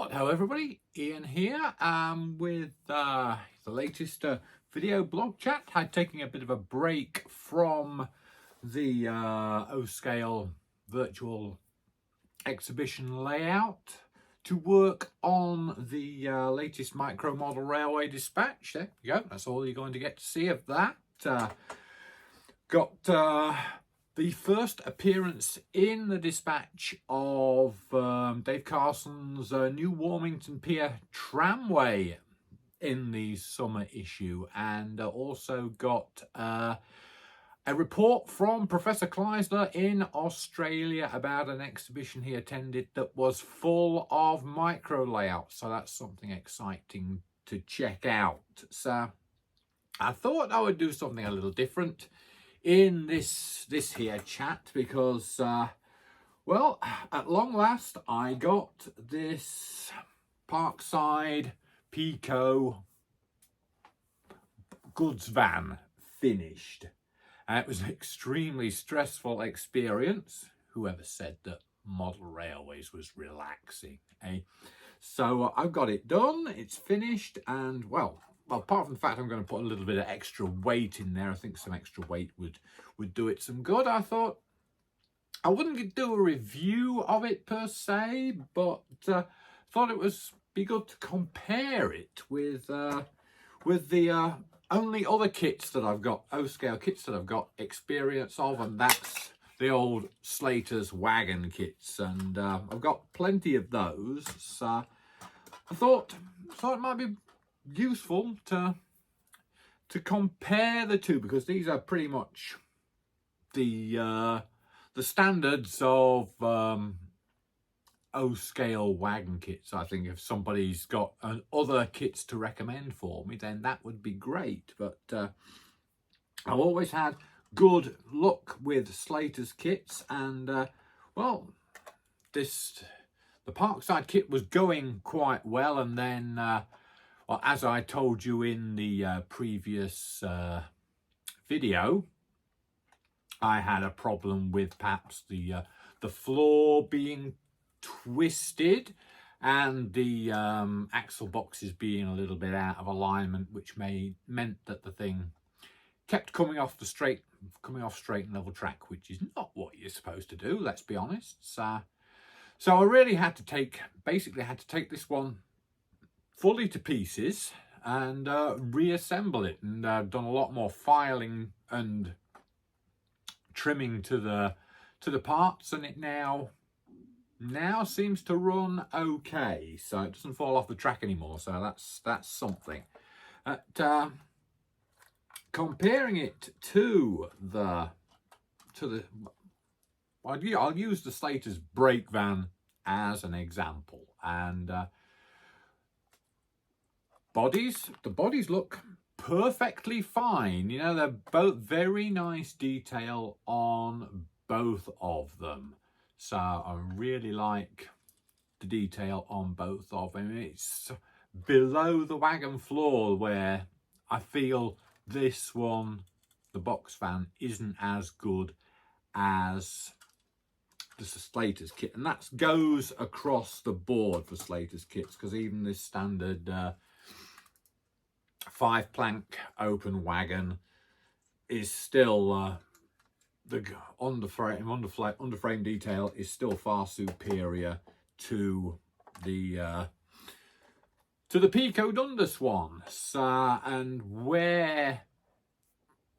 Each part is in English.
Hello everybody, Ian here with the latest video blog chat. I'm taking a bit of a break from the O-Scale virtual exhibition layout to work on the latest micro model railway dispatch. There you go, that's all you're going to get to see of that. Got the first appearance in the dispatch of Dave Carson's new Warmington Pier tramway in the summer issue, and also got a report from Professor Kleisler in Australia about an exhibition he attended that was full of micro layouts, so that's something exciting to check out. So I thought I would do something a little different in this here chat because well, at long last I got this Parkside Pico goods van finished. It was an extremely stressful experience. Whoever said that model railways was relaxing, eh? So I've got it done, it's finished, and well, apart from the fact I'm going to put a little bit of extra weight in there, I think some extra weight would do it some good. I thought I wouldn't do a review of it per se, but thought it was be good to compare it with the only other kits that I've got, O-Scale kits that I've got experience of, and that's the old Slaters Wagon kits, and I've got plenty of those. So I thought it might be useful to compare the two, because these are pretty much the standards of O-Scale wagon kits. I think if somebody's got other kits to recommend for me, then that would be great. But I've always had good luck with Slaters kits, and well, the Parkside kit was going quite well, and then well, as I told you in the previous video, I had a problem with perhaps the floor being twisted and the axle boxes being a little bit out of alignment, which meant that the thing kept coming off straight and level track, which is not what you're supposed to do, let's be honest. So I really had to basically had to take this one fully to pieces and reassemble it, and I've done a lot more filing and trimming to the parts, and it now seems to run okay, so it doesn't fall off the track anymore, so that's something. Comparing it to I'll use the Slaters brake van as an example, and the bodies look perfectly fine. You know, they're both very nice detail on both of them. So I really like the detail on both of them. It's below the wagon floor where I feel this one, the box fan, isn't as good as the Slaters kit, and that goes across the board for Slaters kits, because even this standard 5-plank open wagon is still the underframe detail is still far superior to the Pico Dundas one. And where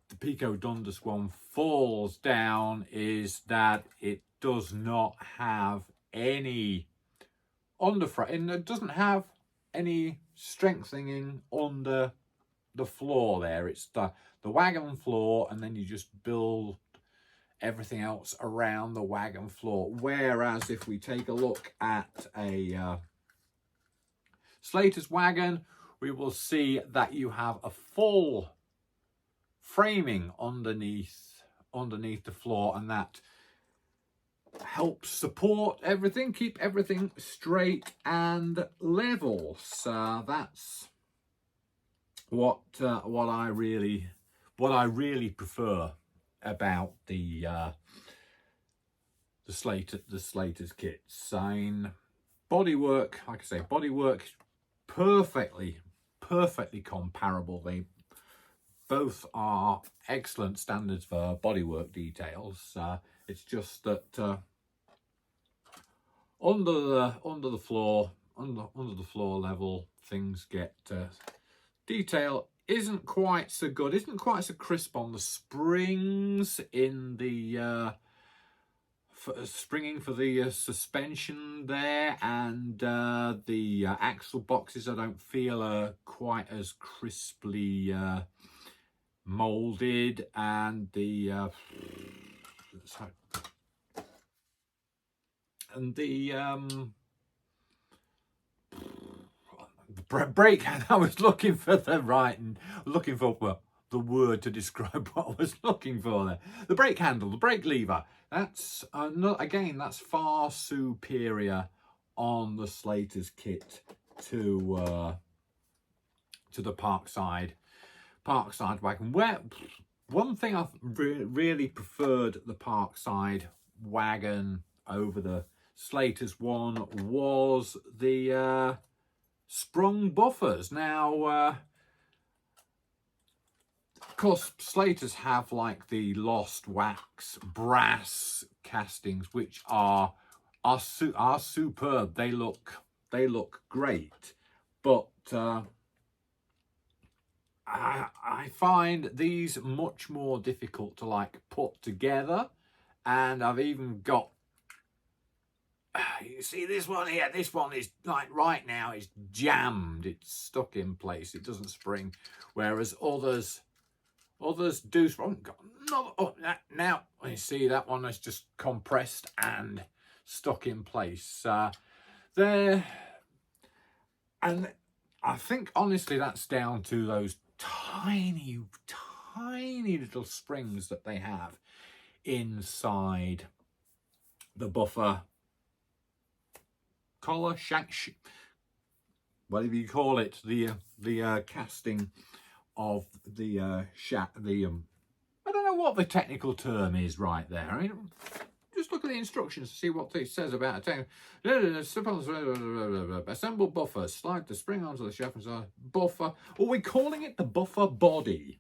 the Pico Dundas one falls down is that it does not have any underframe, it doesn't have any strengthening under the floor there. It's the wagon floor, and then you just build everything else around the wagon floor. Whereas if we take a look at a Slaters wagon, we will see that you have a full framing underneath the floor, and that helps support everything, keep everything straight and level. So that's what I really prefer about the Slaters kits. bodywork, like I say, bodywork perfectly comparable. They both are excellent standards for bodywork details. It's just that under the floor level, things get detail isn't quite so good, isn't quite so crisp on the springs in the springing for the suspension there, and the axle boxes I don't feel are quite as crisply molded, and the brake. I was looking for the word to describe what I was looking for there. The brake handle, the brake lever. That's that's far superior on the Slaters kit to the Parkside wagon. Where one thing I've really preferred the Parkside wagon over the Slaters one was the sprung buffers. Now, of course, Slaters have like the Lost Wax brass castings, which are superb. They look great, but I find these much more difficult to like put together. And I've even got, you see this one here, this one is like right now is jammed, it's stuck in place, it doesn't spring, whereas others do spring. Now you see that one is just compressed and stuck in place there. And I think honestly that's down to those tiny little springs that they have inside the buffer collar, whatever you call it, the casting of the shaft. I don't know what the technical term is right there. I mean, just look at the instructions to see what it says about it. Assemble buffer, slide the spring onto the shaft and buffer. Or we're calling it the buffer body.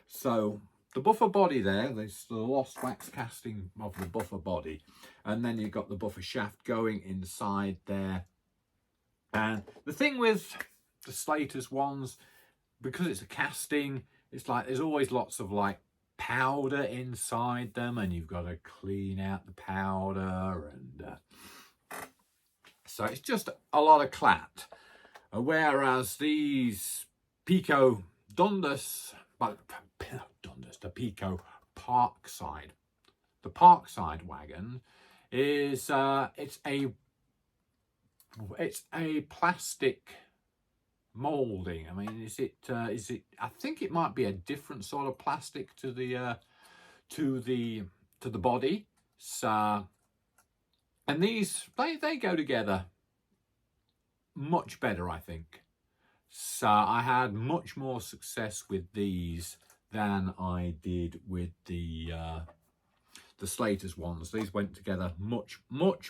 So the buffer body there, there's the Lost Wax casting of the buffer body, and then you've got the buffer shaft going inside there. And the thing with the Slaters ones, because it's a casting, it's like there's always lots of like powder inside them, and you've got to clean out the powder, and so it's just a lot of clat. Whereas these Pico Dundas, the Pico Parkside, the Parkside wagon is it's a plastic molding. I mean, is it I think it might be a different sort of plastic to the body. So, and these they go together much better, I think. So I had much more success with these than I did with the Slaters ones. These went together much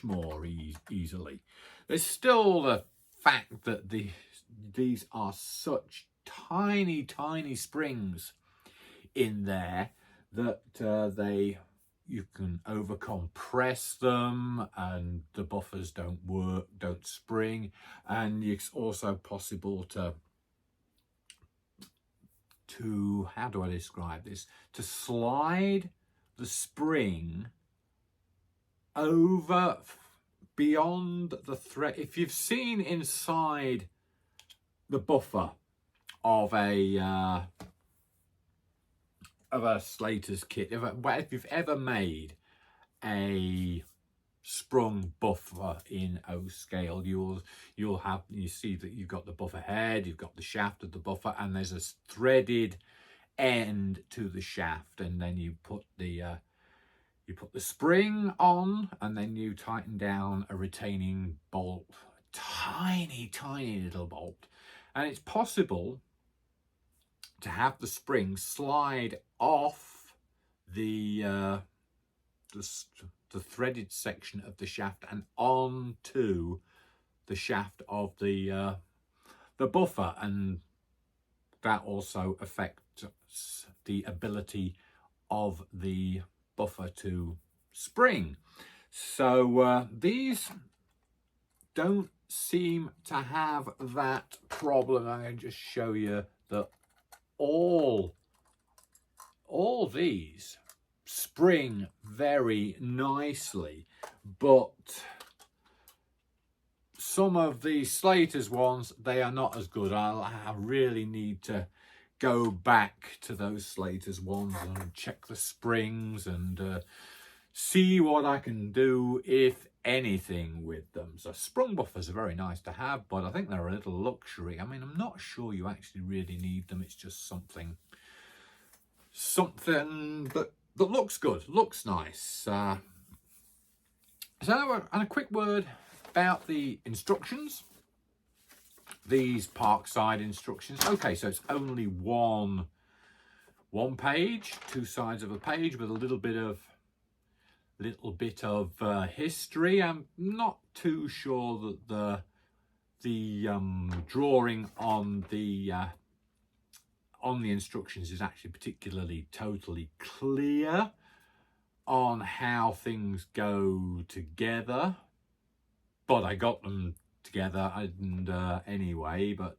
more easily. There's still the fact that these are such tiny springs in there that you can over compress them, and the buffers don't spring, and it's also possible to how do I describe this, to slide the spring over beyond the thread. If you've seen inside the buffer of a Slaters kit, if you've ever made a sprung buffer in O scale, you see that you've got the buffer head, you've got the shaft of the buffer, and there's a threaded end to the shaft, and then you put the spring on, and then you tighten down a retaining bolt, a tiny little bolt, and it's possible to have the spring slide off the threaded section of the shaft and onto shaft of the buffer, and that also affects the ability of the buffer to spring. So these don't seem to have that problem. I'm going to just show you that all these spring very nicely, but some of the Slaters ones, they are not as good. I really need to go back to those Slaters ones and check the springs and see what I can do, if anything, with them. So sprung buffers are very nice to have, but I think they're a little luxury. I mean, I'm not sure you actually really need them. It's just something that looks good, looks nice. So and a quick word about the instructions. These Parkside instructions. Okay, so it's only one page, two sides of a page, with a little bit of history. I'm not too sure that the drawing on the instructions is actually particularly totally clear on how things go together, but I got them together and anyway. But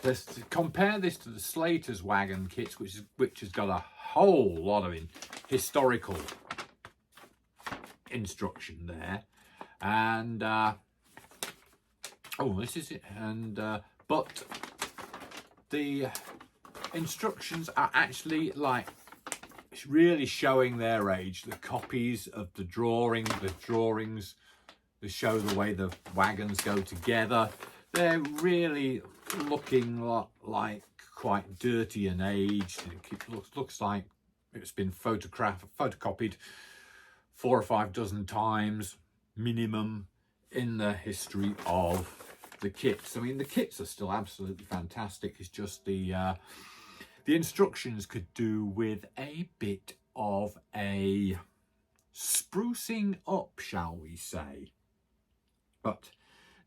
let's compare this to the Slaters Wagon kits, which has got a whole lot of historical instruction there, and oh, this is it. And but the instructions are actually like really showing their age. The copies of the drawings that show the way the wagons go together, they're really looking like quite dirty and aged. It looks like it's been photocopied 4 or 5 dozen times minimum in the history of the kits. I mean, the kits are still absolutely fantastic. It's just the instructions could do with a bit of a sprucing up, shall we say. But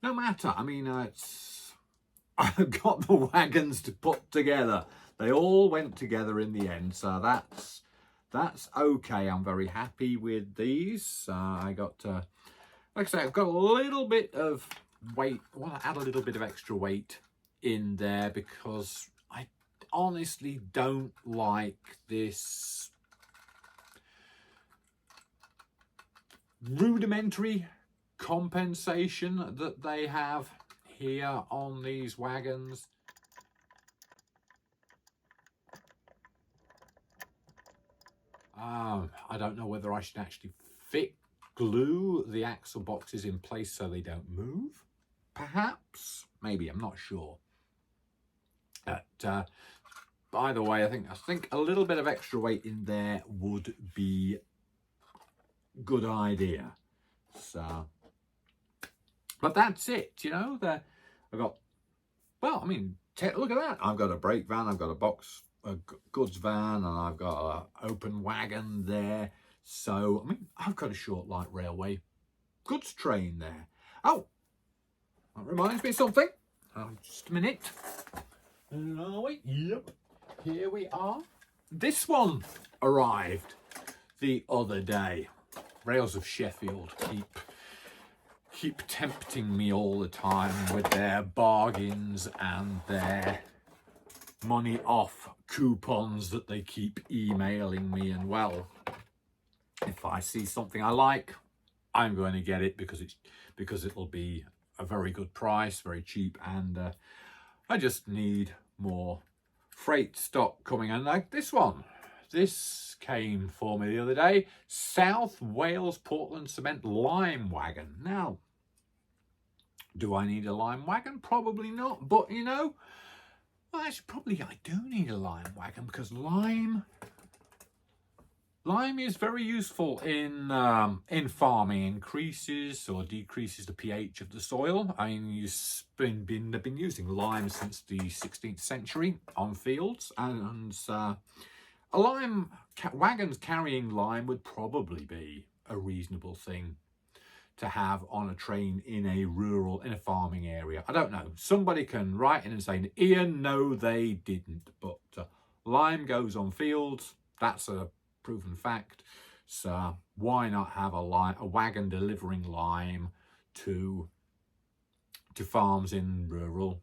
no matter, I mean, I've got the wagons to put together. They all went together in the end, so that's okay. I'm very happy with these. I got, like I say, I've got a little bit of weight. I want to add a little bit of extra weight in there because I honestly don't like this rudimentary compensation that they have here on these wagons. I don't know whether I should actually glue the axle boxes in place so they don't move. Perhaps, maybe, I'm not sure. But by the way, I think a little bit of extra weight in there would be a good idea. So, but that's it, you know. I've got, well, I mean, look at that. I've got a brake van, I've got a goods van, and I've got an open wagon there. So, I mean, I've got a short light railway goods train there. Oh, that reminds me of something. Just a minute. Where are we? Yep, here we are. This one arrived the other day. Rails of Sheffield keep tempting me all the time with their bargains and their money off coupons that they keep emailing me. And well, if I see something I like, I'm going to get it because it'll be a very good price, very cheap, and I just need more freight stock coming in. Like this one. This came for me the other day. South Wales Portland Cement Lime Wagon. Now, do I need a lime wagon? Probably not. But, you know, well, actually, probably I do need a lime wagon because lime is very useful in farming. Increases or decreases the pH of the soil. I mean, they've been using lime since the 16th century on fields, and a lime wagons carrying lime would probably be a reasonable thing to have on a train in a farming area. I don't know. Somebody can write in and say, Ian, no, they didn't. But lime goes on fields. That's a proven fact. So why not have a wagon delivering lime to farms in rural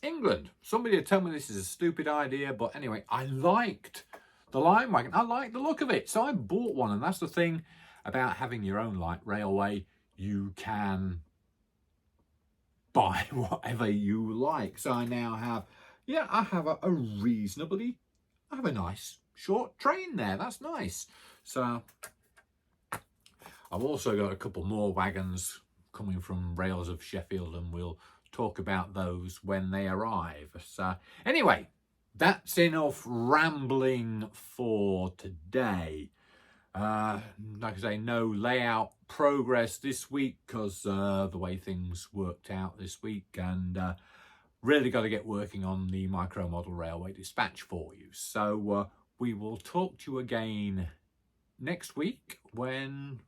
England? Somebody would tell me this is a stupid idea, but anyway, I liked the lime wagon. I liked the look of it, so I bought one. And that's the thing about having your own light railway. You can buy whatever you like. So I now have, yeah, I have a nice short train there. That's nice. So I've also got a couple more wagons coming from Rails of Sheffield, and we'll talk about those when they arrive. So anyway, that's enough rambling for today. Like I say, no layout progress this week because the way things worked out this week, and really got to get working on the micro model railway dispatch for you. So we will talk to you again next week when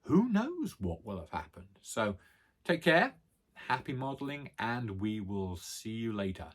who knows what will have happened. So take care, happy modelling, and we will see you later.